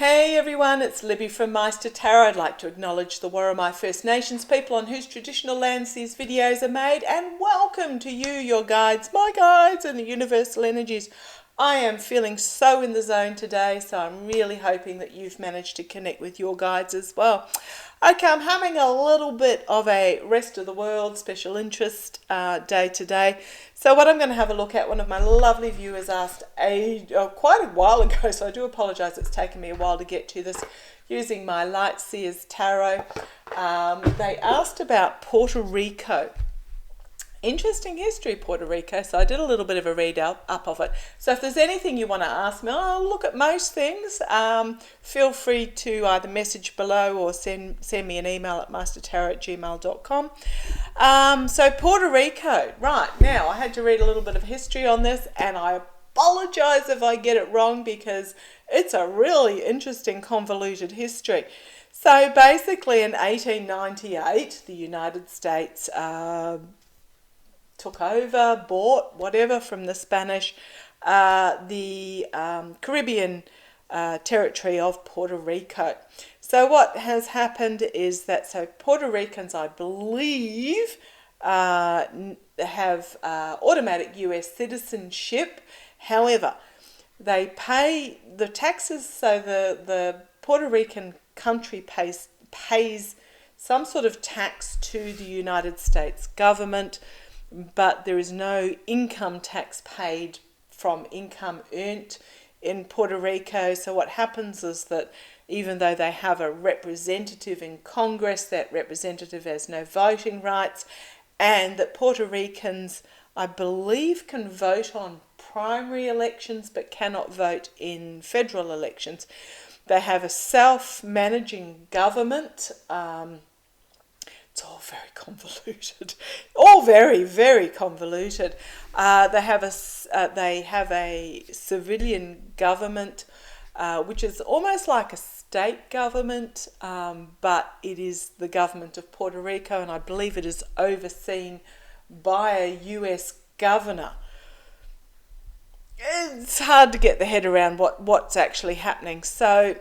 Hey everyone, it's Libby from Meister Tarot. I'd like to acknowledge the Warramai First Nations people on whose traditional lands these videos are made, and welcome to you, your guides, my guides, and the universal energies. I am feeling so in the zone today, so I'm really hoping that you've managed to connect with your guides as well. Okay, I'm having a little bit of a rest of the world special interest day today. So what I'm going to have a look at, one of my lovely viewers asked quite a while ago, so I do apologise, it's taken me a while to get to this, using my Light Seers Tarot. They asked about Puerto Rico. Interesting history, Puerto Rico, so I did a little bit of a read up of it. So if there's anything you want to ask me, I'll look at most things. Feel free to either message below or send me an email at mastertarot@gmail.com. So Puerto Rico, right, now I had to read a little bit of history on this, and I apologise if I get it wrong because it's a really interesting convoluted history. So basically in 1898, the United States took over, bought, whatever, from the Spanish, the Caribbean territory of Puerto Rico. So what has happened is that, so Puerto Ricans, I believe, have automatic US citizenship. However, they pay the taxes, so the Puerto Rican country pays some sort of tax to the United States government, but there is no income tax paid from income earned in Puerto Rico. So what happens is that even though they have a representative in Congress, that representative has no voting rights, and that Puerto Ricans, I believe, can vote on primary elections but cannot vote in federal elections. They have a self-managing government. It's all very convoluted, all very, very convoluted. They have a civilian government, which is almost like a state government, but it is the government of Puerto Rico, and I believe it is overseen by a US governor. It's hard to get the head around what's actually happening. So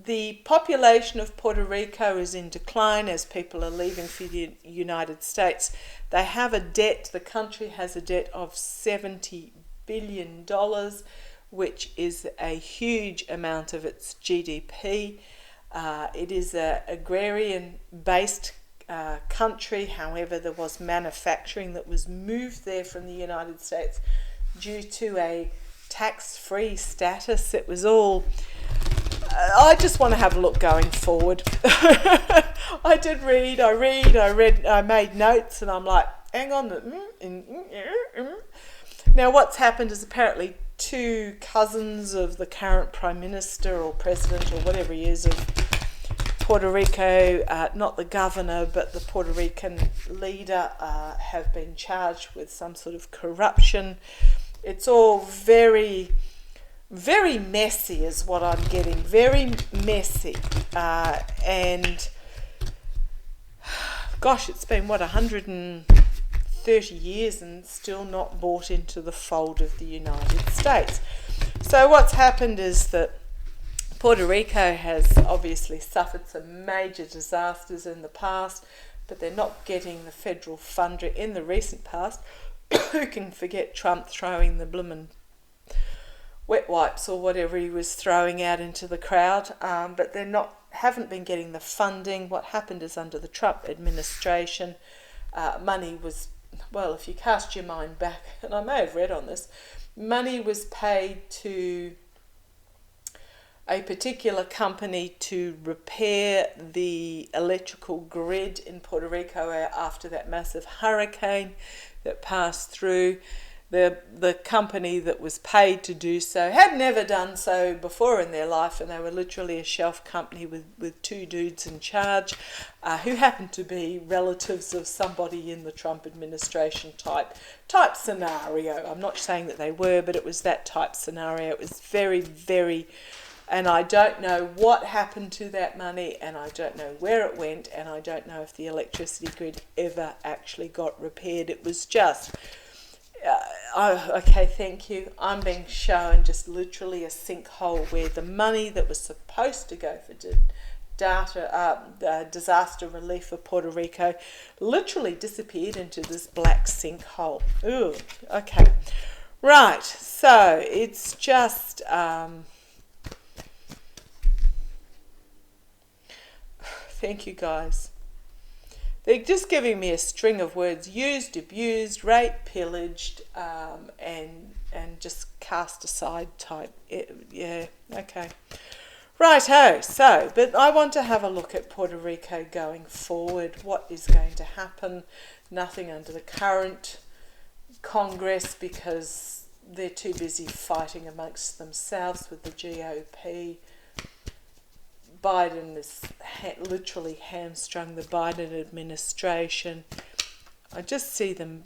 the population of Puerto Rico is in decline as people are leaving for the United States. They have a debt, the country has a debt of $70 billion, which is a huge amount of its GDP. It is an agrarian-based country. However, there was manufacturing that was moved there from the United States due to a tax-free status. It was all... I just want to have a look going forward. I did read, I made notes, and I'm like, hang on. Now what's happened is apparently two cousins of the current Prime Minister or President or whatever he is of Puerto Rico, not the governor but the Puerto Rican leader, have been charged with some sort of corruption. It's all very... very messy is what I'm getting, very messy, and gosh, it's been 130 years and still not brought into the fold of the United States. So what's happened is that Puerto Rico has obviously suffered some major disasters in the past, but they're not getting the federal funding in the recent past. Who can forget Trump throwing the bloomin' wet wipes or whatever he was throwing out into the crowd, but haven't been getting the funding. What happened is under the Trump administration, money was, well, if you cast your mind back, and I may have read on this, money was paid to a particular company to repair the electrical grid in Puerto Rico after that massive hurricane that passed through. The company that was paid to do so had never done so before in their life, and they were literally a shelf company with two dudes in charge who happened to be relatives of somebody in the Trump administration type scenario. I'm not saying that they were, but it was that type scenario. It was very, very... And I don't know what happened to that money, and I don't know where it went, and I don't know if the electricity grid ever actually got repaired. It was just... Okay, thank you. I'm being shown just literally a sinkhole where the money that was supposed to go for disaster relief for Puerto Rico literally disappeared into this black sinkhole. Ooh, okay. Right, so it's just... thank you, guys. They're just giving me a string of words: used, abused, raped, pillaged, and just cast aside type. Yeah, okay. Righto, so, but I want to have a look at Puerto Rico going forward. What is going to happen? Nothing under the current Congress because they're too busy fighting amongst themselves with the GOP. Biden has literally hamstrung the Biden administration. I just see them...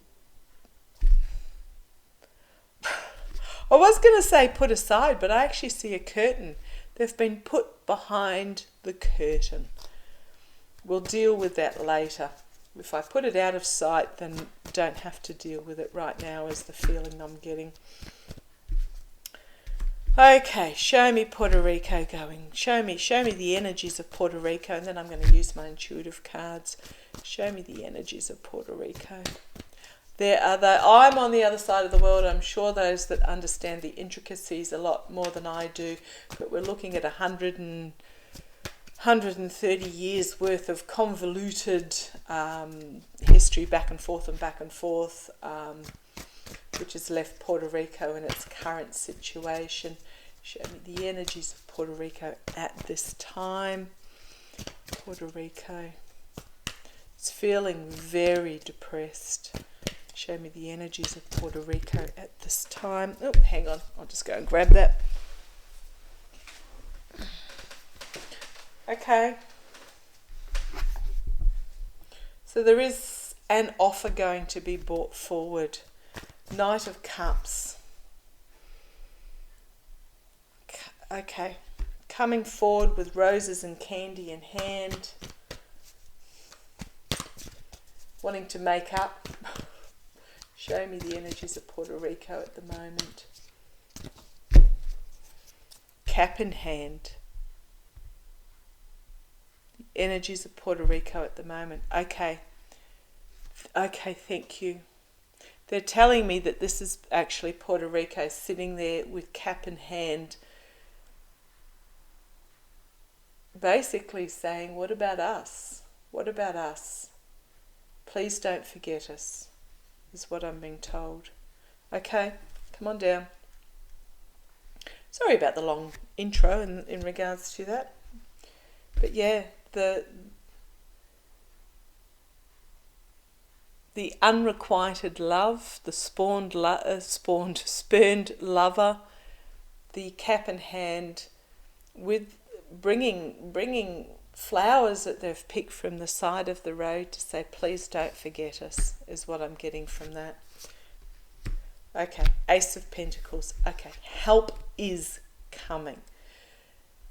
I was going to say put aside, but I actually see a curtain. They've been put behind the curtain. We'll deal with that later. If I put it out of sight, then don't have to deal with it right now, is the feeling I'm getting. Okay, show me Puerto Rico going. Show me the energies of Puerto Rico, and then I'm going to use my intuitive cards. Show me the energies of Puerto Rico. I'm on the other side of the world. I'm sure those that understand the intricacies a lot more than I do, but we're looking at 130 years worth of convoluted history back and forth, which has left Puerto Rico in its current situation. Show me the energies of Puerto Rico at this time. Puerto Rico. It's feeling very depressed. Show me the energies of Puerto Rico at this time. Oh, hang on. I'll just go and grab that. Okay. So there is an offer going to be brought forward. Knight of Cups. Okay. Coming forward with roses and candy in hand. Wanting to make up. Show me the energies of Puerto Rico at the moment. Cap in hand. The energies of Puerto Rico at the moment. Okay. Okay, thank you. They're telling me that this is actually Puerto Rico sitting there with cap in hand, basically saying, what about us? What about us? Please don't forget us, is what I'm being told. Okay, come on down. Sorry about the long intro in regards to that. But yeah, the unrequited love, the spurned lover, the cap in hand, with bringing flowers that they've picked from the side of the road to say, please don't forget us, is what I'm getting from that. Okay, Ace of Pentacles. Okay, help is coming.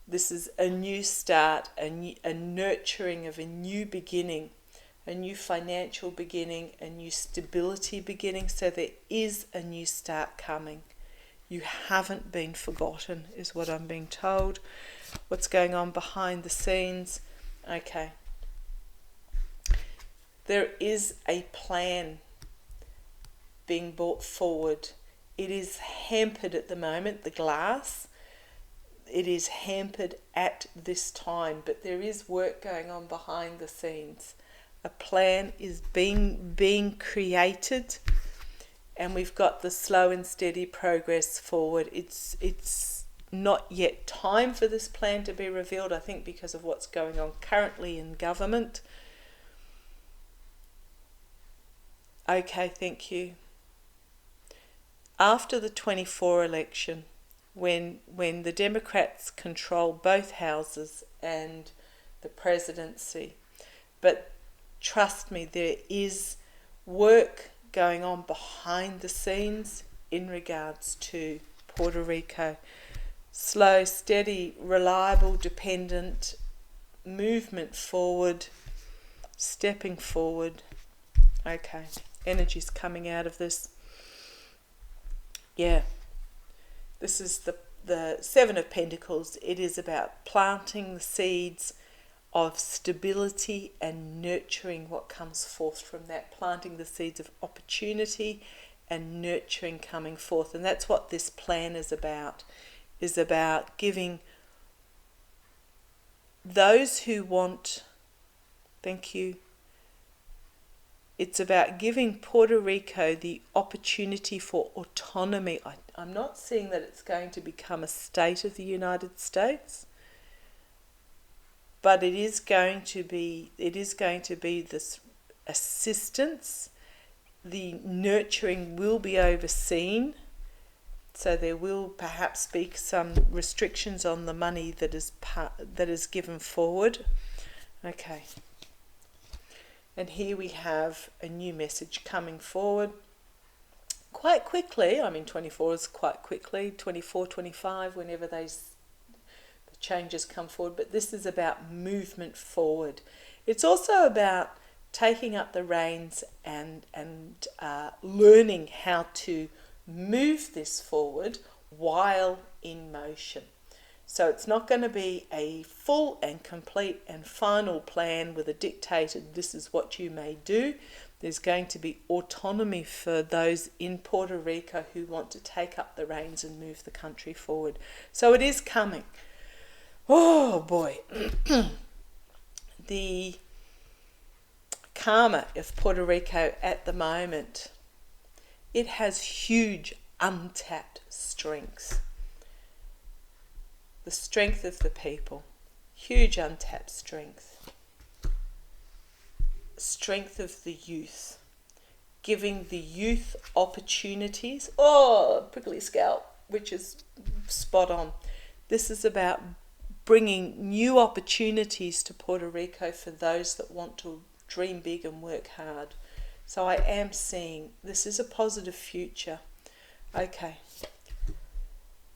This is a new start, a nurturing of a new beginning, a new financial beginning, a new stability beginning. So there is a new start coming. You haven't been forgotten, is what I'm being told. What's going on behind the scenes? Okay. There is a plan being brought forward. It is hampered at the moment, the glass. It is hampered at this time, but there is work going on behind the scenes. A plan is being created, and we've got the slow and steady progress forward. It's not yet time for this plan to be revealed, I think, because of what's going on currently in government. Okay, thank you. After the 24 election, when the Democrats control both houses and the presidency, but trust me, there is work going on behind the scenes in regards to Puerto Rico. Slow, steady, reliable, dependent movement forward, stepping forward. Okay, energy's coming out of this. Yeah, this is the Seven of Pentacles. It is about planting the seeds of stability and nurturing what comes forth from that, planting the seeds of opportunity and nurturing coming forth. And that's what this plan is about giving those who want, thank you, it's about giving Puerto Rico the opportunity for autonomy. I'm not seeing that it's going to become a state of the United States, but it is going to be this assistance. The nurturing will be overseen, so there will perhaps be some restrictions on the money that is given forward. Okay. And here we have a new message coming forward quite quickly. I mean, 24 is quite quickly, 24, 25, whenever the changes come forward. But this is about movement forward. It's also about taking up the reins and learning how to move this forward while in motion. So it's not going to be a full and complete and final plan with a dictated, this is what you may do. There's going to be autonomy for those in Puerto Rico who want to take up the reins and move the country forward. So it is coming. Oh boy. The karma of Puerto Rico at the moment, it has huge untapped strengths. The strength of the people, huge untapped strength. Strength of the youth, giving the youth opportunities. Oh, prickly scalp, which is spot on. This is about bringing new opportunities to Puerto Rico for those that want to dream big and work hard. So I am seeing this is a positive future. Okay.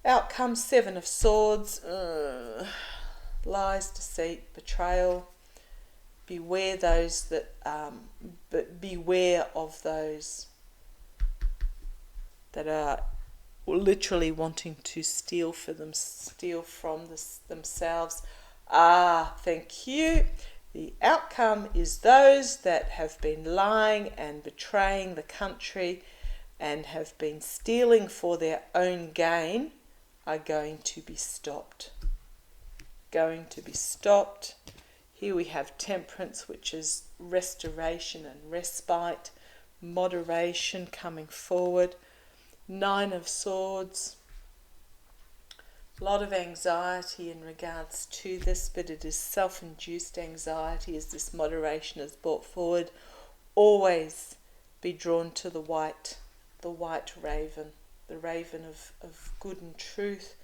Out comes Seven of Swords. Lies, deceit, betrayal. Beware those that, but beware of those that are literally wanting to steal from themselves. Thank you. The outcome is those that have been lying and betraying the country and have been stealing for their own gain are going to be stopped. Going to be stopped. Here we have Temperance, which is restoration and respite, moderation coming forward. Nine of Swords. A lot of anxiety in regards to this, but it is self-induced anxiety as this moderation is brought forward. Always be drawn to the white raven, the raven of good and truth.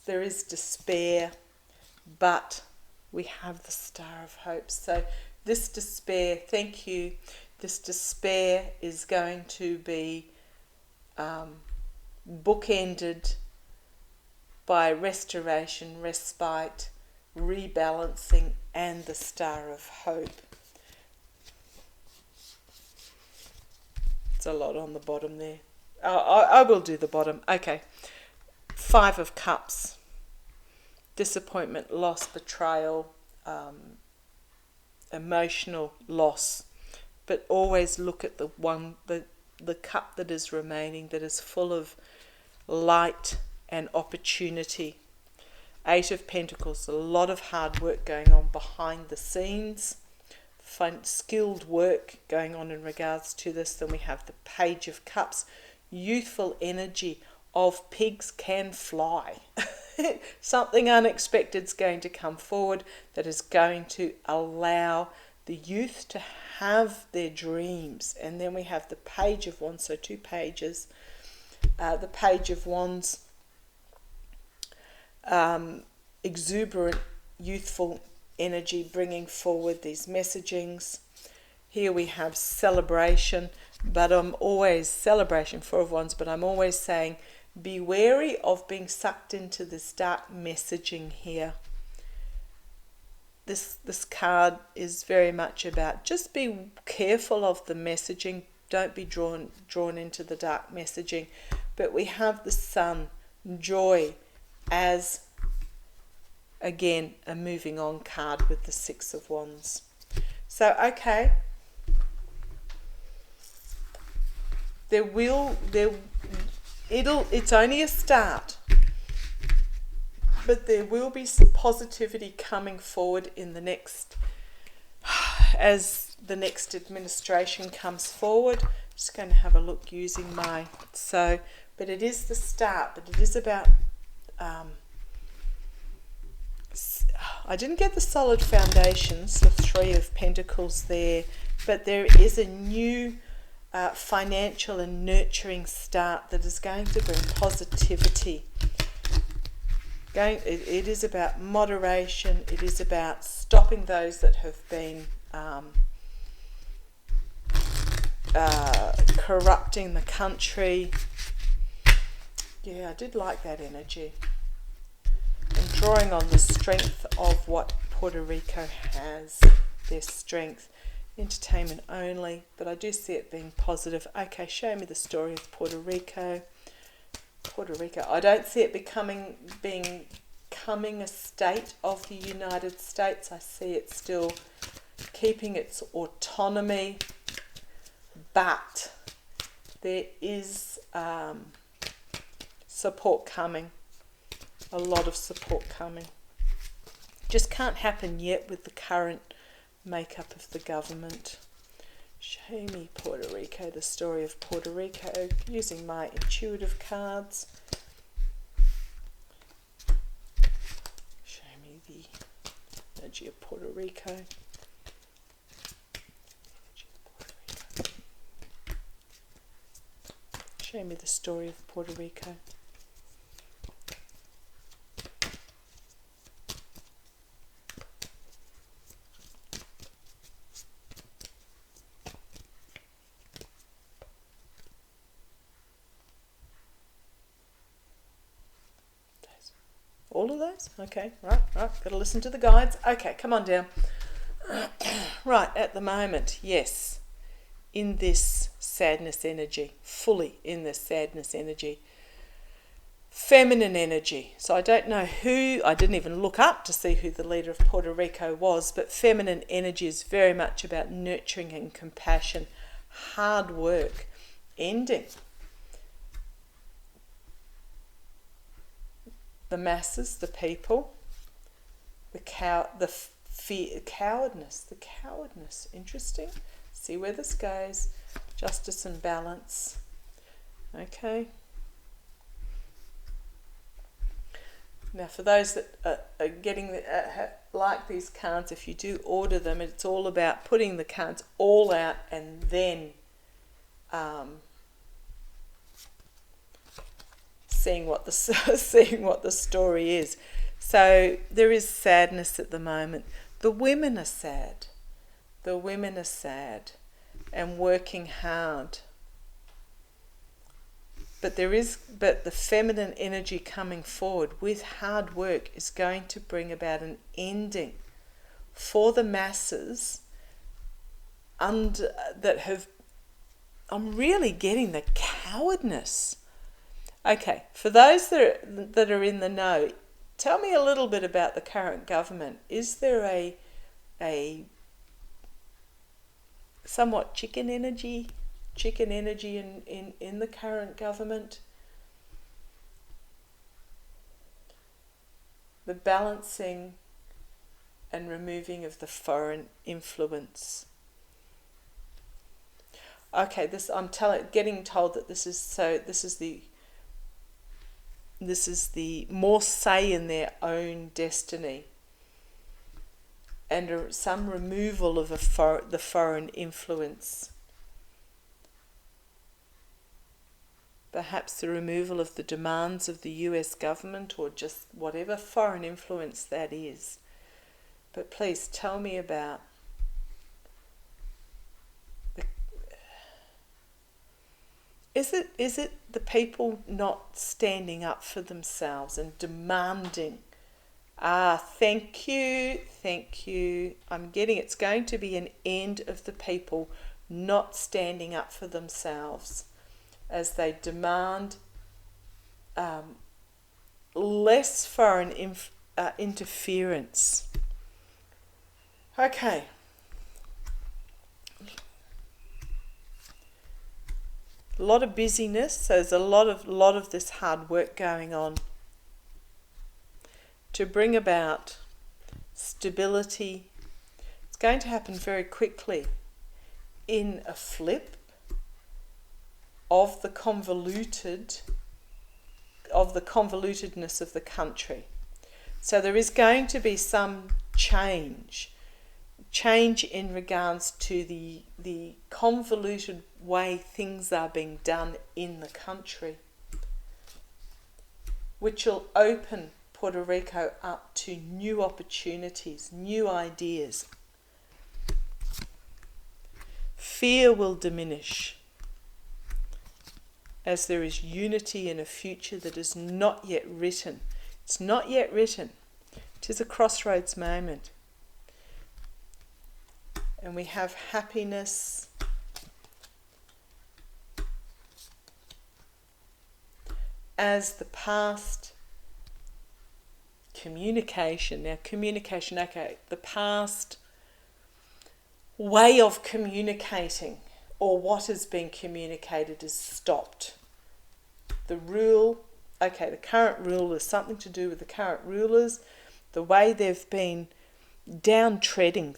There is despair, but we have the Star of Hope. So this despair, thank you, this despair is going to be bookended by restoration, respite, rebalancing, and the Star of Hope. It's a lot on the bottom there. I will do the bottom. Okay. Five of Cups. Disappointment, loss, betrayal, emotional loss. But always look at the cup that is remaining, that is full of light and opportunity. Eight of Pentacles, a lot of hard work going on behind the scenes, skilled work going on in regards to this. Then we have the Page of Cups, youthful energy of pigs can fly. Something unexpected is going to come forward that is going to allow the youth to have their dreams. And then we have the Page of Wands, so two pages. The Page of Wands, exuberant, youthful energy bringing forward these messagings. Here we have celebration, but I'm always, celebration, Four of Wands, but I'm always saying be wary of being sucked into this dark messaging here. This card is very much about just be careful of the messaging, Don't be drawn into the dark messaging. But we have the sun, joy, as again a moving on card with the Six of Wands. So okay, it's only a start, but there will be some positivity coming forward in the next, as the next administration comes forward. I'm just going to have a look using but it is the start, but it is about, I didn't get the solid foundations, the Three of Pentacles there, but there is a new financial and nurturing start that is going to bring positivity. It is about moderation. It is about stopping those that have been corrupting the country. Yeah, I did like that energy. And drawing on the strength of what Puerto Rico has, their strength. Entertainment only, but I do see it being positive. Okay, show me the story of Puerto Rico. Puerto Rico. I don't see it becoming a state of the United States. I see it still keeping its autonomy, but there is support coming. A lot of support coming. Just can't happen yet with the current makeup of the government. Show me Puerto Rico, the story of Puerto Rico, using my intuitive cards. Show me the energy of Puerto Rico. Show me the story of Puerto Rico. All of those? Okay, right, got to listen to the guides. Okay, come on down. Right, at the moment, yes, in this sadness energy, fully in this sadness energy. Feminine energy. So I don't know I didn't even look up to see who the leader of Puerto Rico was, but feminine energy is very much about nurturing and compassion, hard work, ending. The masses, the people, the cowardness. Interesting. See where this goes. Justice and balance. Okay. Now, for those that are getting like these cards, if you do order them, it's all about putting the cards all out and then seeing what the story is. So there is sadness at the moment. The women are sad. And working hard. But the feminine energy coming forward with hard work is going to bring about an ending for the masses I'm really getting the cowardness. Okay, for those that are in the know, tell me a little bit about the current government. Is there a somewhat chicken energy in the current government? The balancing and removing of the foreign influence. Okay, getting told that this is the more say in their own destiny, and some removal of the foreign influence. Perhaps the removal of the demands of the US government, or just whatever foreign influence that is. But please tell me about Is it the people not standing up for themselves and demanding? Thank you. I'm getting it's going to be an end of the people not standing up for themselves as they demand less foreign interference. Okay. A lot of busyness, so there's a lot of this hard work going on to bring about stability. It's going to happen very quickly in a flip of the convolutedness of the country. So there is going to be some change in regards to the convoluted way things are being done in the country, which will open Puerto Rico up to new opportunities, new ideas. Fear will diminish as there is unity in a future that is not yet written. It's not yet written. It is a crossroads moment. And we have happiness, as the past communication. Now, communication, okay, the past way of communicating or what has been communicated is stopped. The rule, okay, the current rule is something to do with the current rulers, the way they've been downtreading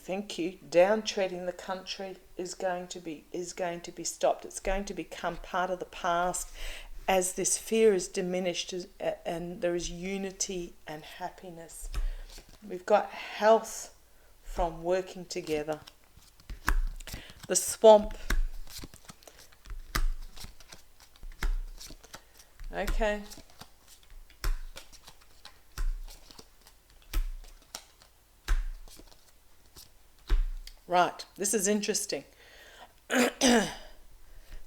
the country is going to be stopped. It's going to become part of the past as this fear is diminished and there is unity and happiness. We've got health from working together. The swamp. Okay. Right, this is interesting.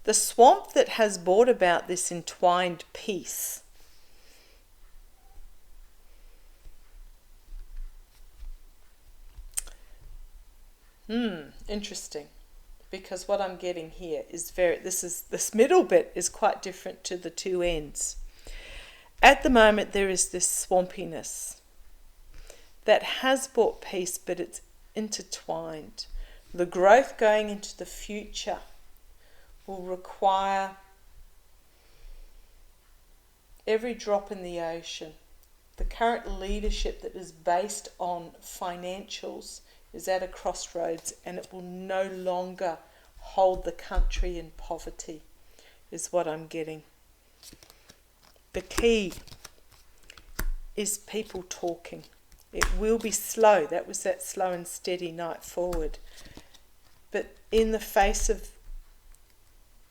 The swamp that has brought about this entwined peace interesting, because what I'm getting here is this middle bit is quite different to the two ends. At the moment there is this swampiness that has brought peace, but it's intertwined. The growth going into the future will require every drop in the ocean. The current leadership that is based on financials is at a crossroads, and it will no longer hold the country in poverty, is what I'm getting. The key is people talking. It will be slow. That was that slow and steady night forward. But in the face of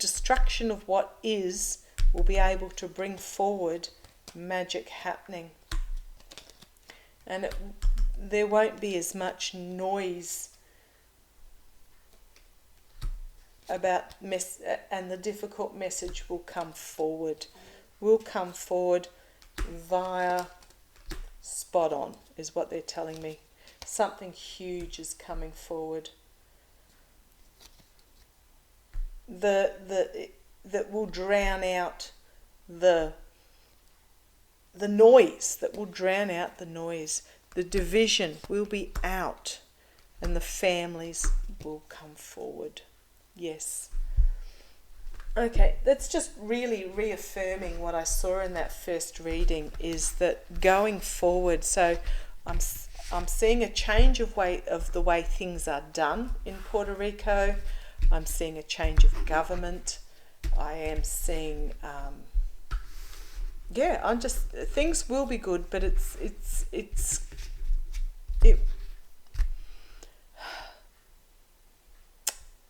destruction of what is, we'll be able to bring forward magic happening. And there won't be as much noise about and the difficult message will come forward. Will come forward via spot on, is what they're telling me. Something huge is coming forward. That will drown out the noise, The division will be out and the families will come forward. Yes. Okay, that's just really reaffirming what I saw in that first reading, is that going forward, so I'm seeing a change of the way things are done in Puerto Rico. I'm seeing a change of government. I am seeing things will be good, but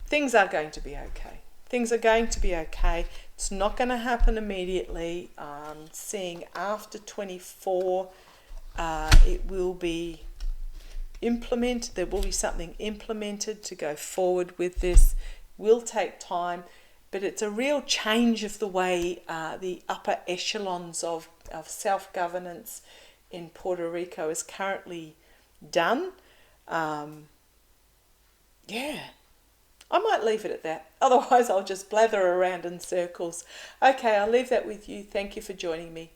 things are going to be okay. Things are going to be okay. It's not going to happen immediately. Seeing after 24, it will be implemented. There will be something implemented to go forward with this. Will take time, but it's a real change of the way the upper echelons of self-governance in Puerto Rico is currently done. I might leave it at that. Otherwise, I'll just blather around in circles. Okay, I'll leave that with you. Thank you for joining me.